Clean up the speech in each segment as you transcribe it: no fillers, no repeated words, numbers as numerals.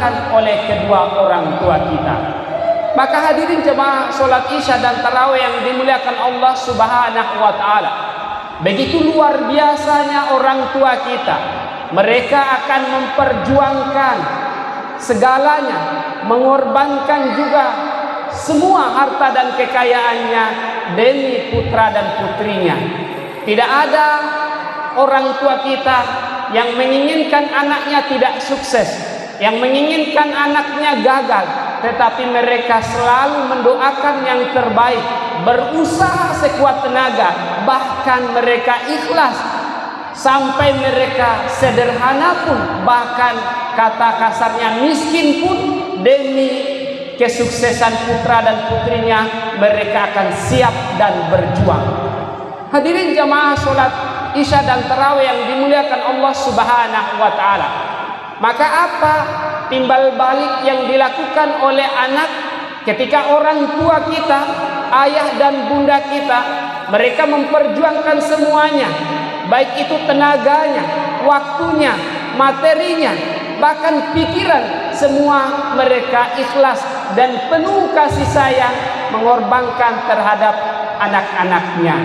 ditinggalkan oleh kedua orang tua kita. Maka hadirin jemaah sholat isya dan tarawih yang dimuliakan Allah Subhanahu wa ta'ala, begitu luar biasanya orang tua kita. Mereka akan memperjuangkan segalanya, mengorbankan juga semua harta dan kekayaannya demi putra dan putrinya. Tidak ada orang tua kita yang menginginkan anaknya tidak sukses, yang menginginkan anaknya gagal, tetapi mereka selalu mendoakan yang terbaik, berusaha sekuat tenaga, bahkan mereka ikhlas, sampai mereka sederhana pun, bahkan kata kasarnya miskin pun, demi kesuksesan putra dan putrinya mereka akan siap dan berjuang. Hadirin jamaah sholat isya dan tarawih yang dimuliakan Allah Subhanahu wa ta'ala, maka apa timbal balik yang dilakukan oleh anak ketika orang tua kita, ayah dan bunda kita, mereka memperjuangkan semuanya, baik itu tenaganya, waktunya, materinya, bahkan pikiran, semua mereka ikhlas dan penuh kasih sayang mengorbankan terhadap anak-anaknya.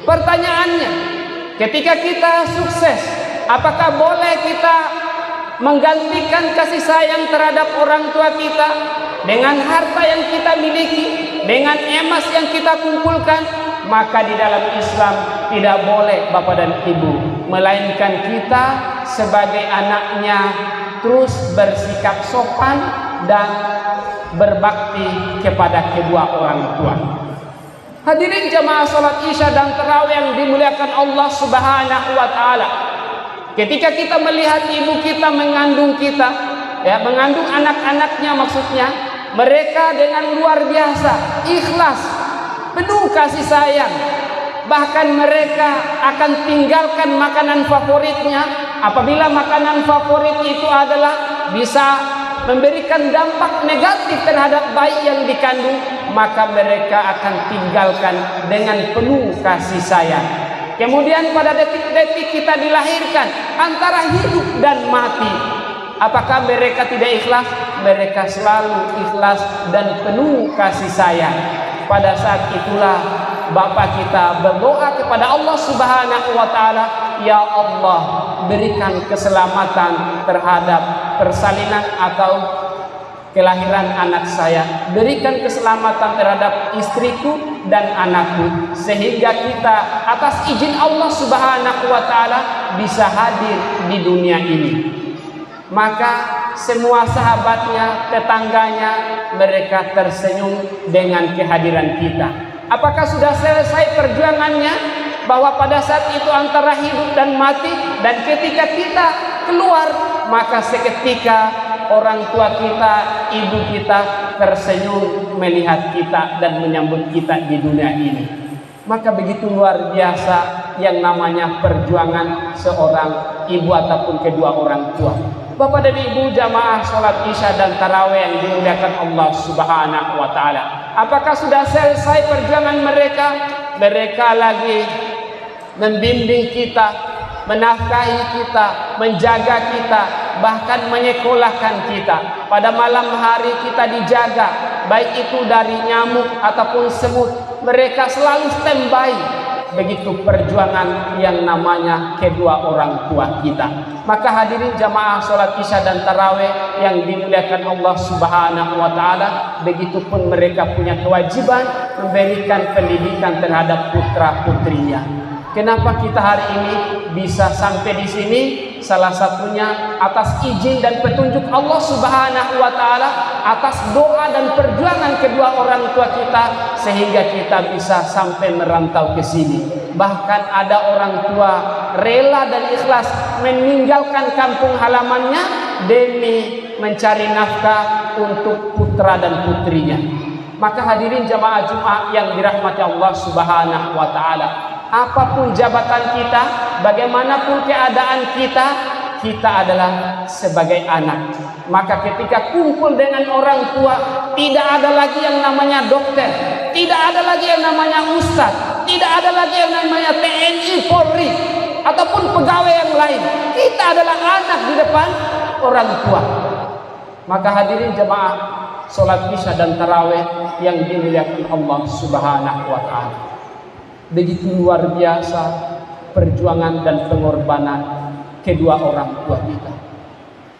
Pertanyaannya, ketika kita sukses, apakah boleh kita menggantikan kasih sayang terhadap orang tua kita dengan harta yang kita miliki, dengan emas yang kita kumpulkan? Maka di dalam Islam tidak boleh Bapak dan Ibu, melainkan kita sebagai anaknya terus bersikap sopan dan berbakti kepada kedua orang tua. Hadirin jamaah salat isya dan tarawih yang dimuliakan Allah Subhanahu wa ta'ala, ketika kita melihat ibu kita mengandung kita, ya, mengandung anak-anaknya maksudnya, mereka dengan luar biasa ikhlas, penuh kasih sayang, bahkan mereka akan tinggalkan makanan favoritnya apabila makanan favorit itu adalah bisa memberikan dampak negatif terhadap bayi yang dikandung, maka mereka akan tinggalkan dengan penuh kasih sayang. Kemudian pada detik-detik kita dilahirkan antara hidup dan mati, apakah mereka tidak ikhlas? Mereka selalu ikhlas dan penuh kasih sayang. Pada saat itulah Bapak kita berdoa kepada Allah Subhanahu wa ta'ala, ya Allah, berikan keselamatan terhadap persalinan atau kelahiran anak saya, berikan keselamatan terhadap istriku dan anakku, sehingga kita atas izin Allah Subhanahu wa ta'ala bisa hadir di dunia ini. Maka semua sahabatnya, tetangganya, mereka tersenyum dengan kehadiran kita. Apakah sudah selesai perjuangannya? Bahwa pada saat itu antara hidup dan mati, dan ketika kita keluar, maka seketika orang tua kita, ibu kita tersenyum melihat kita dan menyambut kita di dunia ini. Maka begitu luar biasa yang namanya perjuangan seorang ibu ataupun kedua orang tua. Bapak dan Ibu jamaah sholat isya dan tarawih yang dimuliakan Allah Subhanahu wa ta'ala, apakah sudah selesai perjuangan mereka? Mereka lagi membimbing kita, menafkahi kita, menjaga kita, bahkan menyekolahkan kita. Pada malam hari kita dijaga, baik itu dari nyamuk ataupun semut, mereka selalu standby. Begitu perjuangan yang namanya kedua orang tua kita. Maka hadirin jamaah sholat isya dan tarawih yang dimuliakan Allah Subhanahu wa ta'ala, begitupun mereka punya kewajiban memberikan pendidikan terhadap putra putrinya. Kenapa kita hari ini bisa sampai di sini? Salah satunya atas izin dan petunjuk Allah Subhanahu wa ta'ala, atas doa dan perjuangan kedua orang tua kita, sehingga kita bisa sampai merantau ke sini. Bahkan ada orang tua rela dan ikhlas meninggalkan kampung halamannya demi mencari nafkah untuk putra dan putrinya. Maka hadirin jamaah Jumat yang dirahmati Allah Subhanahu wa ta'ala, apapun jabatan kita, bagaimanapun keadaan kita, kita adalah sebagai anak. Maka ketika kumpul dengan orang tua, tidak ada lagi yang namanya dokter, tidak ada lagi yang namanya ustadz, tidak ada lagi yang namanya TNI, Polri, ataupun pegawai yang lain. Kita adalah anak di depan orang tua. Maka hadirin jemaah sholat isya dan tarawih yang dimuliakan Allah Subhanahu wa Ta'ala, begitu luar biasa perjuangan dan pengorbanan kedua orang tua kita.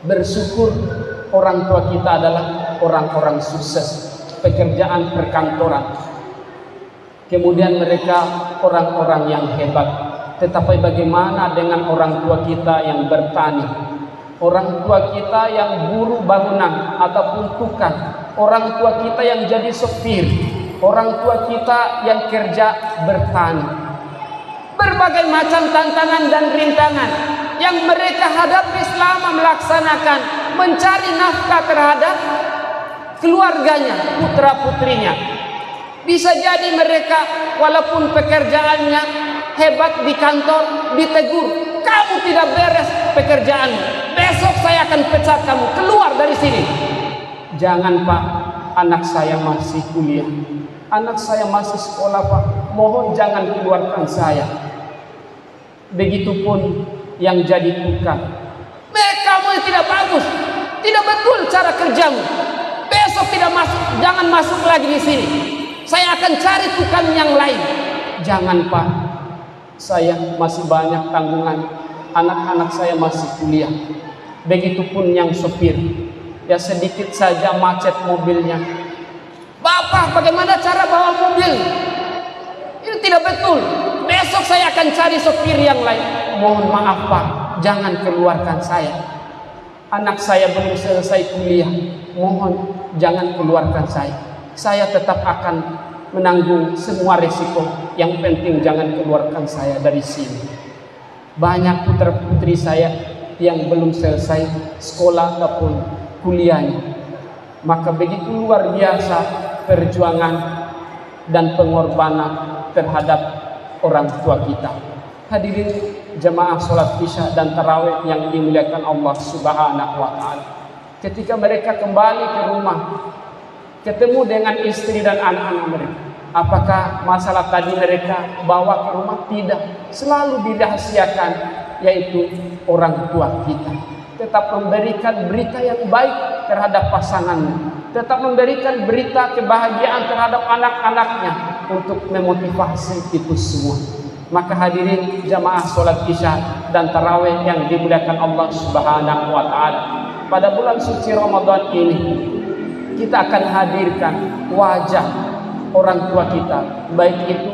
Bersyukur orang tua kita adalah orang-orang sukses pekerjaan perkantoran, kemudian mereka orang-orang yang hebat. Tetapi bagaimana dengan orang tua kita yang bertani, orang tua kita yang buruh bangunan ataupun tukang, orang tua kita yang jadi sopir, orang tua kita yang kerja bertani. Berbagai macam tantangan dan rintangan yang mereka hadapi selama melaksanakan mencari nafkah terhadap keluarganya, putra putrinya. Bisa jadi mereka walaupun pekerjaannya hebat di kantor, ditegur, kamu tidak beres pekerjaanmu, besok saya akan pecat kamu, keluar dari sini. Jangan Pak, anak saya masih kuliah, anak saya masih sekolah Pak, mohon jangan keluarkan saya. Begitupun yang jadi tukang, kamu tidak bagus, tidak betul cara kerjamu, besok tidak masuk, jangan masuk lagi di sini, saya akan cari tukang yang lain. Jangan Pak, saya masih banyak tanggungan, anak-anak saya masih kuliah. Begitupun yang sopir, ya sedikit saja macet mobilnya, Bapak bagaimana cara bawa mobil? Ini tidak betul, besok saya akan cari sopir yang lain. Mohon maaf Pak, jangan keluarkan saya. Anak saya belum selesai kuliah, mohon jangan keluarkan saya. Saya tetap akan menanggung semua risiko, yang penting jangan keluarkan saya dari sini. Banyak putra putri saya yang belum selesai sekolah ataupun kuliahnya. Maka begitu luar biasa perjuangan dan pengorbanan terhadap orang tua kita. Hadirin jemaah sholat isya dan tarawih yang dimuliakan Allah Subhanahu wa Ta'ala, ketika mereka kembali ke rumah, ketemu dengan istri dan anak-anak mereka, apakah masalah tadi mereka bawa ke rumah? Tidak, selalu dirahasiakan, yaitu orang tua kita tetap memberikan berita yang baik terhadap pasangannya, tetap memberikan berita kebahagiaan terhadap anak-anaknya untuk memotivasi itu semua. Maka hadirin jamaah sholat isya dan tarawih yang dimuliakan Allah Subhanahu wa Ta'ala, pada bulan suci Ramadan ini kita akan hadirkan wajah orang tua kita, baik itu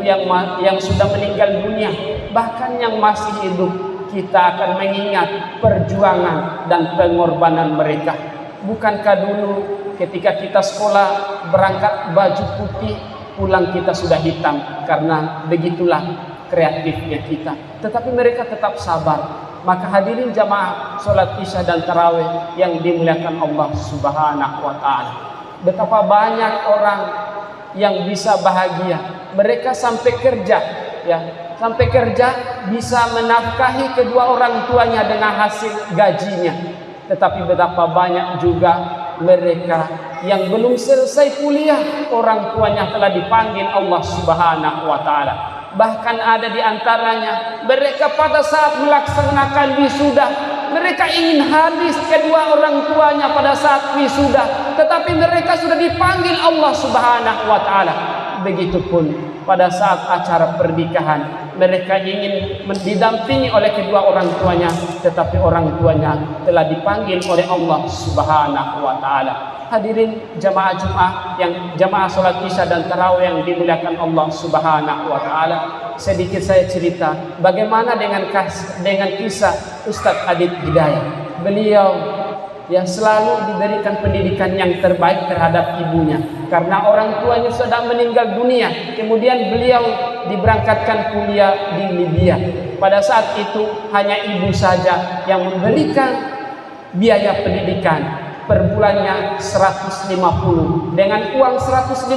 yang sudah meninggal dunia, bahkan yang masih hidup. Kita akan mengingat perjuangan dan pengorbanan mereka. Bukankah dulu ketika kita sekolah berangkat baju putih, pulang kita sudah hitam, karena begitulah kreatifnya kita. Tetapi mereka tetap sabar. Maka hadirin jamaah sholat isya dan tarawih yang dimuliakan Allah Subhanahu wa Ta'ala, betapa banyak orang yang bisa bahagia, mereka sampai kerja, ya, sampai kerja bisa menafkahi kedua orang tuanya dengan hasil gajinya. Tetapi betapa banyak juga mereka yang belum selesai kuliah, orang tuanya telah dipanggil Allah Subhanahu wa Ta'ala. Bahkan ada di antaranya mereka pada saat melaksanakan wisuda, mereka ingin hadis kedua orang tuanya pada saat wisuda, tetapi mereka sudah dipanggil Allah Subhanahu wa Ta'ala. Begitupun pada saat acara pernikahan, mereka ingin didampingi oleh kedua orang tuanya, tetapi orang tuanya telah dipanggil oleh Allah Subhanahu wa Ta'ala. Hadirin jamaah Jumat yang jamaah sholat isya dan tarawih yang dimuliakan Allah Subhanahu wa Ta'ala, sedikit saya cerita bagaimana dengan kisah Ustadz Adib Hidayah. Beliau yang selalu diberikan pendidikan yang terbaik terhadap ibunya, karena orang tuanya sudah meninggal dunia. Kemudian beliau diberangkatkan kuliah di Libya. Pada saat itu hanya ibu saja yang memberikan biaya pendidikan, per bulannya 150. Dengan uang 150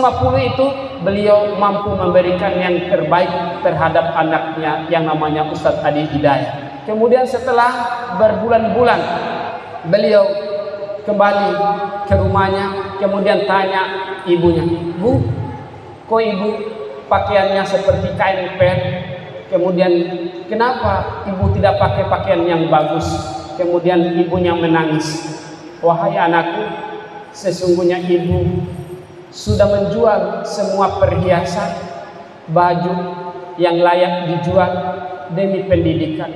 itu beliau mampu memberikan yang terbaik terhadap anaknya yang namanya Ustadz Adib Hidayah. Kemudian setelah berbulan-bulan, beliau kembali ke rumahnya, kemudian tanya ibunya, "Bu, kok ibu pakaiannya seperti kain pen? Kemudian kenapa ibu tidak pakai pakaian yang bagus?" Kemudian ibunya menangis. wahai anakku, sesungguhnya ibu sudah menjual semua perhiasan, baju yang layak dijual demi pendidikan.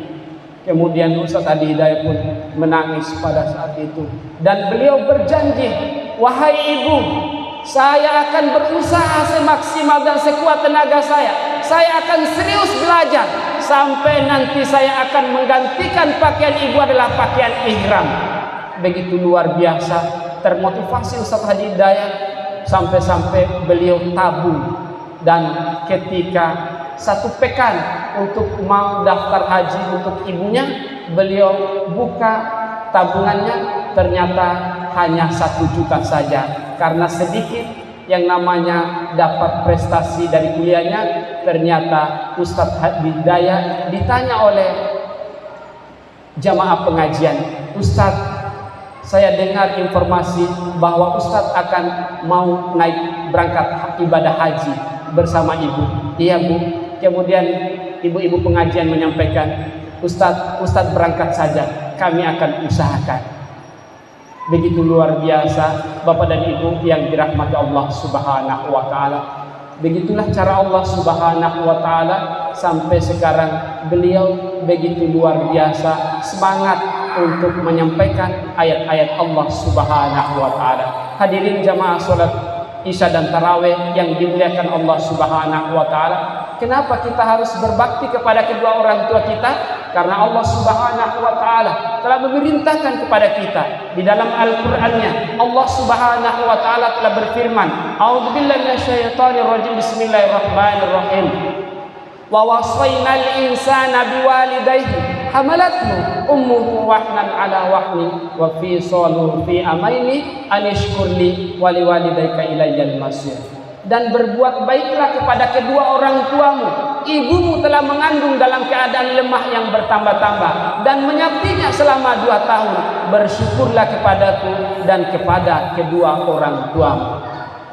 Kemudian Ustaz Adi Hidayat pun menangis pada saat itu, dan beliau berjanji, wahai ibu, saya akan berusaha semaksimal dan sekuat tenaga saya akan serius belajar sampai nanti saya akan menggantikan pakaian ibu adalah pakaian ihram. Begitu luar biasa termotivasi Ustaz Adi Hidayat, sampai-sampai beliau tabung, dan ketika satu pekan untuk mau daftar haji untuk ibunya, beliau buka tabungannya, ternyata hanya 1 juta saja, karena sedikit yang namanya dapat prestasi dari kuliahnya. Ternyata Ustadz Hidayat ditanya oleh jamaah pengajian, Ustadz, saya dengar informasi bahwa Ustadz akan mau naik berangkat ibadah haji bersama ibu. Iya bu. Kemudian ibu-ibu pengajian menyampaikan, Ustadz berangkat saja, kami akan usahakan. Begitu luar biasa Bapak dan Ibu yang dirahmati Allah Subhanahu wa taala. Begitulah cara Allah Subhanahu wa taala, sampai sekarang beliau begitu luar biasa semangat untuk menyampaikan ayat-ayat Allah Subhanahu wa taala. Hadirin jamaah salat Isya dan Tarawih yang dimuliakan Allah Subhanahu wa taala, kenapa kita harus berbakti kepada kedua orang tua kita? Karena Allah Subhanahu wa taala telah memerintahkan kepada kita di dalam Al-Qur'annya. Allah Subhanahu wa taala telah berfirman, A'udzubillahi minasyaitonir rajim, bismillahirrahmanirrahim. Wa wasainal insana biwalidayhi hamalathu ummuhu wahnan ala wahni wa fisaluhu fi amaini anishkurli wa liwalidayka ilayyal masir. Dan berbuat baiklah kepada kedua orang tuamu. Ibumu telah mengandung dalam keadaan lemah yang bertambah-tambah dan menyaptinya selama 2 tahun. Bersyukurlah kepadaku dan kepada kedua orang tuamu.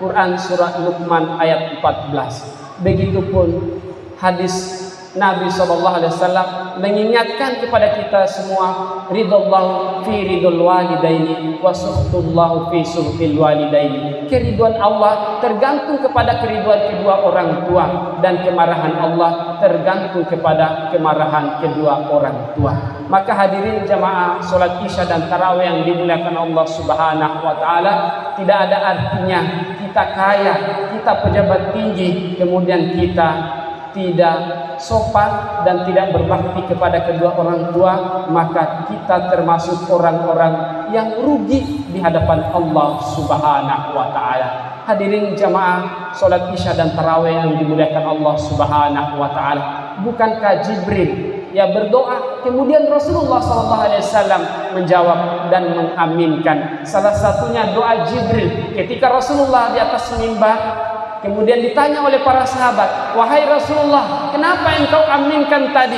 Quran Surah Luqman ayat 14. Begitupun hadis Nabi SAW mengingatkan kepada kita semua, ridallahu fi ridul walidaini wa suhtullahu fi suhtil walidaini. Keriduan Allah tergantung kepada keriduan kedua orang tua, dan kemarahan Allah tergantung kepada kemarahan kedua orang tua. Maka hadirin jamaah salat Isya dan Tarawih yang dimuliakan Allah Subhanahu wa taala, tidak ada artinya kita kaya, kita pejabat tinggi, kemudian kita tidak sopan dan tidak berbakti kepada kedua orang tua, maka kita termasuk orang-orang yang rugi di hadapan Allah Subhanahu wa taala. Hadirin jamaah salat Isya dan Tarawih yang dimuliakan Allah Subhanahu wa taala, bukankah Jibril ya berdoa, kemudian Rasulullah SAW menjawab dan mengaminkan? Salah satunya doa Jibril ketika Rasulullah di atas mimbar. Kemudian ditanya oleh para sahabat, wahai Rasulullah, kenapa engkau aminkan tadi?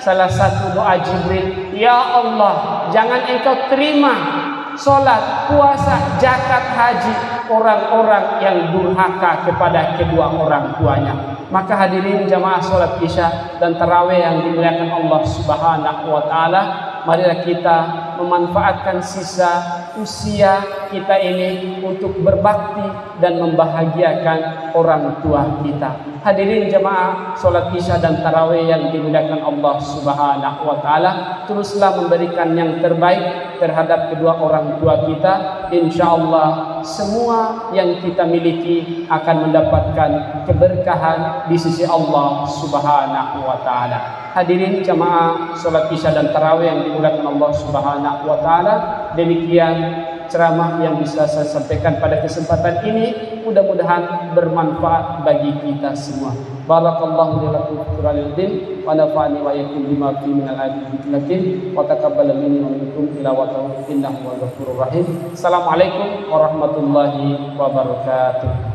Salah satu doa Jibril, ya Allah, jangan engkau terima sholat, puasa, zakat, haji orang-orang yang durhaka kepada kedua orang tuanya. Maka hadirin jamaah sholat Isya dan Tarawih yang dimuliakan Allah Subhanahu wa taala, marilah kita memanfaatkan sisa usia kita ini untuk berbakti dan membahagiakan orang tua kita. Hadirin jamaah salat Isya dan Tarawih yang dimuliakan Allah Subhanahu wa taala, teruslah memberikan yang terbaik terhadap kedua orang tua kita. Insyaallah semua yang kita miliki akan mendapatkan keberkahan di sisi Allah Subhanahu wa taala. Hadirin jamaah salat Isya dan Tarawih yang dimuliakan Allah Subhanahu wa taala, demikian ceramah yang bisa saya sampaikan pada kesempatan ini, mudah-mudahan bermanfaat bagi kita semua. Barakallahu li lakum fil Qur'anil wa nafa'ani wa iyyakum bima fihi minal ayatil wa taqabbal minni wa minkum tilawatahu innahu wal ghafurur rahim. Assalamualaikum warahmatullahi wabarakatuh.